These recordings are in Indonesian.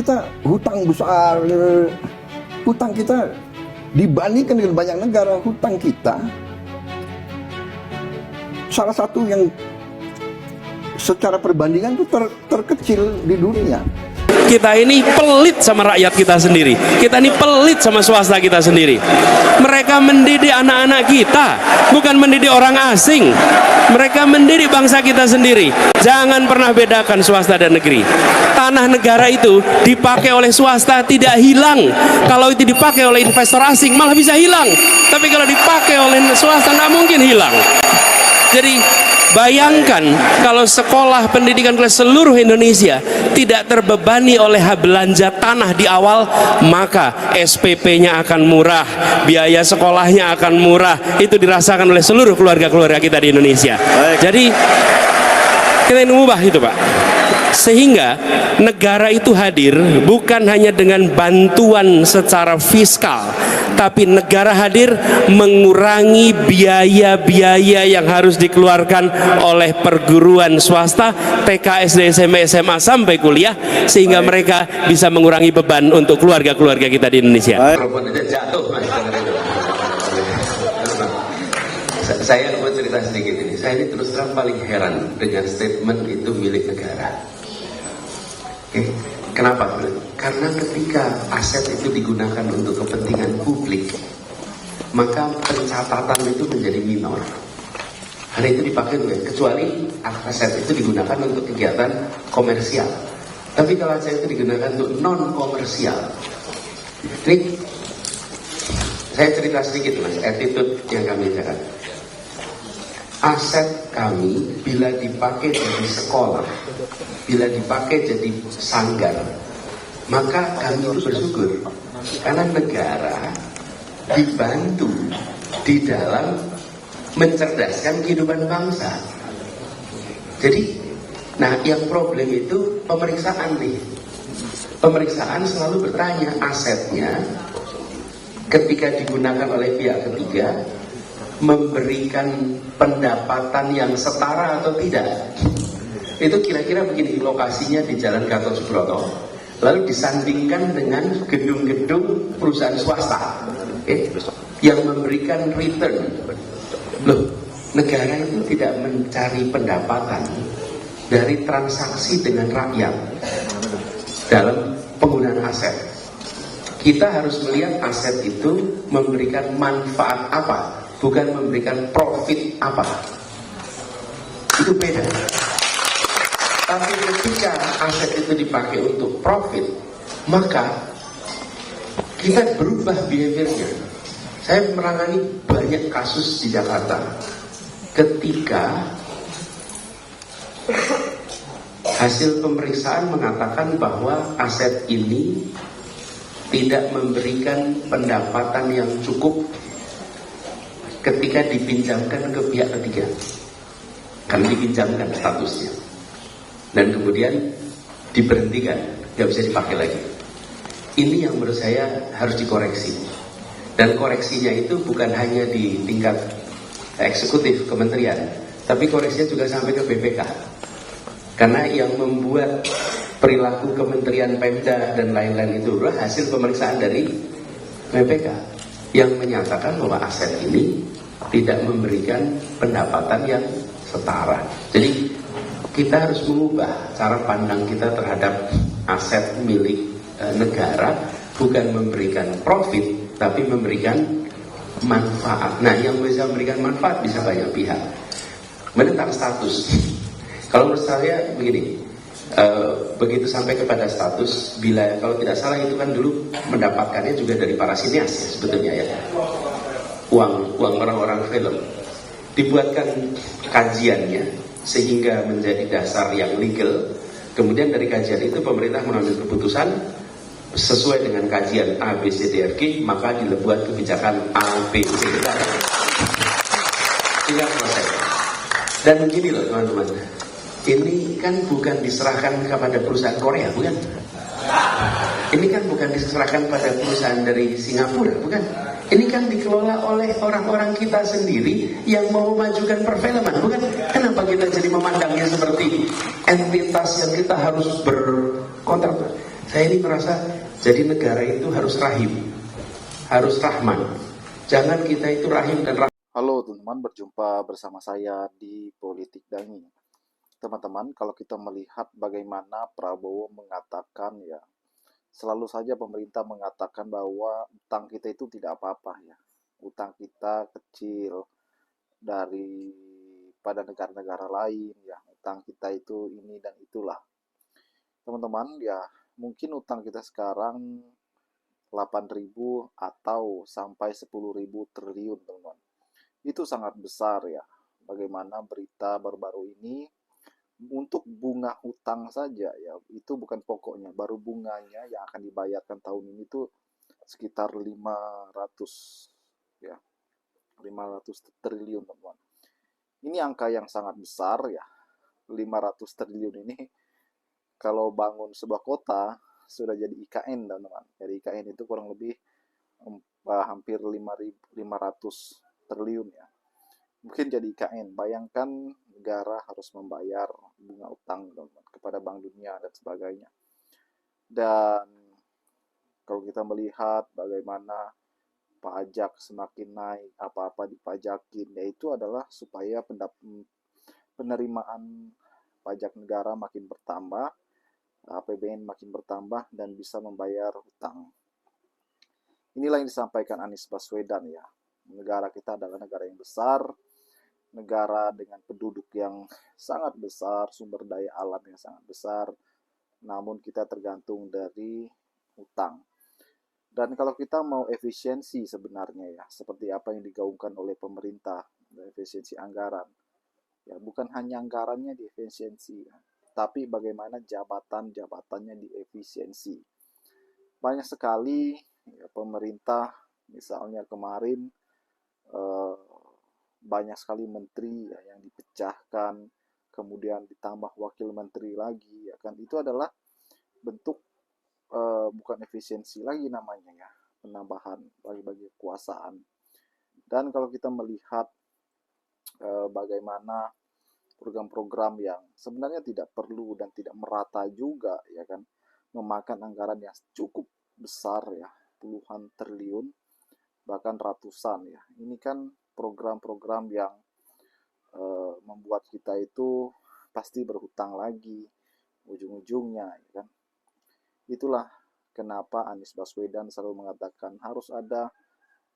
Kita hutang besar, hutang kita dibandingkan dengan banyak negara, hutang kita salah satu yang secara perbandingan itu terkecil di dunia. Kita ini pelit sama rakyat kita sendiri. Kita ini pelit sama swasta kita sendiri. Mereka mendidik anak-anak kita, bukan mendidik orang asing. Mereka mendidik bangsa kita sendiri. Jangan pernah bedakan swasta dan negeri. Tanah negara itu dipakai oleh swasta tidak hilang. Kalau itu dipakai oleh investor asing malah bisa hilang. Tapi kalau dipakai oleh swasta nggak mungkin hilang. Jadi bayangkan kalau sekolah pendidikan kelas seluruh Indonesia tidak terbebani oleh belanja tanah di awal, maka SPP-nya akan murah, biaya sekolahnya akan murah. Itu dirasakan oleh seluruh keluarga-keluarga kita di Indonesia. Jadi kita ingin mengubah itu, Pak. Sehingga negara itu hadir bukan hanya dengan bantuan secara fiskal, tapi negara hadir mengurangi biaya-biaya yang harus dikeluarkan oleh perguruan swasta, TK, SD, SMP, SMA sampai kuliah, sehingga mereka bisa mengurangi beban untuk keluarga-keluarga kita di Indonesia. Saya mau cerita sedikit ini. Saya ini terus terang paling heran dengan statement itu milik negara. Oke, kenapa? Karena ketika aset itu digunakan untuk kepentingan publik, maka pencatatan itu menjadi minor. Karena itu dipakai kecuali aset itu digunakan untuk kegiatan komersial. Tapi kalau aset itu digunakan untuk non komersial, ini saya cerita sedikit mas, attitude yang kami jaga. Aset kami bila dipakai jadi sekolah, bila dipakai jadi sanggar, maka kami itu bersyukur karena negara dibantu di dalam mencerdaskan kehidupan bangsa. Jadi, nah yang problem itu pemeriksaan nih. Pemeriksaan selalu bertanya asetnya ketika digunakan oleh pihak ketiga memberikan pendapatan yang setara atau tidak. Itu kira-kira begini, lokasinya di Jalan Gatot Subroto, lalu disandingkan dengan gedung-gedung perusahaan swasta, yang memberikan return. Loh, negara itu tidak mencari pendapatan dari transaksi dengan rakyat dalam penggunaan aset. Kita harus melihat aset itu memberikan manfaat apa, bukan memberikan profit apa. Itu beda. Tapi ketika aset itu dipakai untuk profit, maka kita berubah behaviornya. Saya menangani banyak kasus di Jakarta ketika hasil pemeriksaan mengatakan bahwa aset ini tidak memberikan pendapatan yang cukup ketika dipinjamkan ke pihak ketiga, kan dipinjamkan statusnya dan kemudian diberhentikan, nggak bisa dipakai lagi. Ini yang menurut saya harus dikoreksi, dan koreksinya itu bukan hanya di tingkat eksekutif kementerian, tapi koreksinya juga sampai ke BPK, karena yang membuat perilaku kementerian, Pemda dan lain-lain itu adalah hasil pemeriksaan dari BPK yang menyatakan bahwa aset ini tidak memberikan pendapatan yang setara. Jadi kita harus mengubah cara pandang kita terhadap aset milik negara, bukan memberikan profit tapi memberikan manfaat. Nah, yang bisa memberikan manfaat bisa banyak pihak. Menentang status, kalau menurut saya begini, begitu sampai kepada status, bila kalau tidak salah itu kan dulu mendapatkannya juga dari para sinias ya, sebetulnya ya, uang orang-orang film, dibuatkan kajiannya sehingga menjadi dasar yang legal. Kemudian dari kajian itu pemerintah mengambil keputusan sesuai dengan kajian A, B, C, D, F, G, maka dibuat kebijakan A, B, C, D. Tinggal selesai. Dan begini loh teman-teman, ini kan bukan diserahkan kepada perusahaan Korea, bukan? Ini kan bukan diserahkan pada perusahaan dari Singapura, bukan? Ini kan dikelola oleh orang-orang kita sendiri yang mau memajukan perfilman, bukan? Kenapa kita jadi memandangnya seperti entitas yang kita harus berkontrak? Saya ini merasa jadi negara itu harus rahim, harus rahman. Jangan kita itu rahim dan rahman. Halo teman-teman, berjumpa bersama saya di Politik Dangi. Teman-teman, kalau kita melihat bagaimana Prabowo mengatakan ya, selalu saja pemerintah mengatakan bahwa utang kita itu tidak apa-apa ya. Utang kita kecil daripada negara-negara lain ya. Utang kita itu ini dan itulah. Teman-teman, ya mungkin utang kita sekarang 8.000 atau sampai 10.000 triliun, teman-teman. Itu sangat besar ya. Bagaimana berita baru-baru ini untuk bunga utang saja ya, itu bukan pokoknya, baru bunganya yang akan dibayarkan tahun ini tuh sekitar 500 ya, 500 triliun, teman-teman. Ini angka yang sangat besar ya. 500 triliun ini kalau bangun sebuah kota sudah jadi IKN, teman-teman. Jadi IKN itu kurang lebih hampir 500 triliun ya. Mungkin jadi IKN. Bayangkan negara harus membayar bunga utang, teman-teman, kepada Bank Dunia dan sebagainya. Dan kalau kita melihat bagaimana pajak semakin naik, apa-apa dipajakin, yaitu adalah supaya penerimaan pajak negara makin bertambah, APBN makin bertambah, dan bisa membayar hutang. Inilah yang disampaikan Anies Baswedan ya. Negara kita adalah negara yang besar, negara dengan penduduk yang sangat besar, sumber daya alam yang sangat besar, namun kita tergantung dari hutang. Dan kalau kita mau efisiensi sebenarnya ya, seperti apa yang digaungkan oleh pemerintah, efisiensi anggaran, ya bukan hanya anggarannya diefisiensi, ya, tapi bagaimana jabatan-jabatannya diefisiensi. Banyak sekali ya, pemerintah, misalnya kemarin banyak sekali menteri ya, yang dipecahkan, kemudian ditambah wakil menteri lagi, ya kan, itu adalah bentuk bukan efisiensi lagi namanya ya, penambahan bagi-bagi kekuasaan. Dan kalau kita melihat bagaimana program-program yang sebenarnya tidak perlu dan tidak merata juga ya kan, memakan anggaran yang cukup besar ya, puluhan triliun bahkan ratusan ya. Ini kan program-program yang membuat kita itu pasti berhutang lagi ujung-ujungnya ya kan. Itulah kenapa Anies Baswedan selalu mengatakan harus ada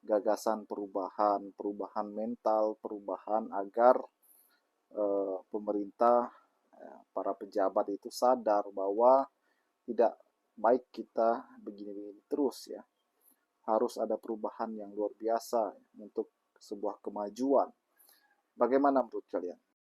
gagasan perubahan mental, perubahan agar pemerintah, para pejabat itu sadar bahwa tidak baik kita begini-begini terus ya. Harus ada perubahan yang luar biasa untuk sebuah kemajuan. Bagaimana menurut kalian?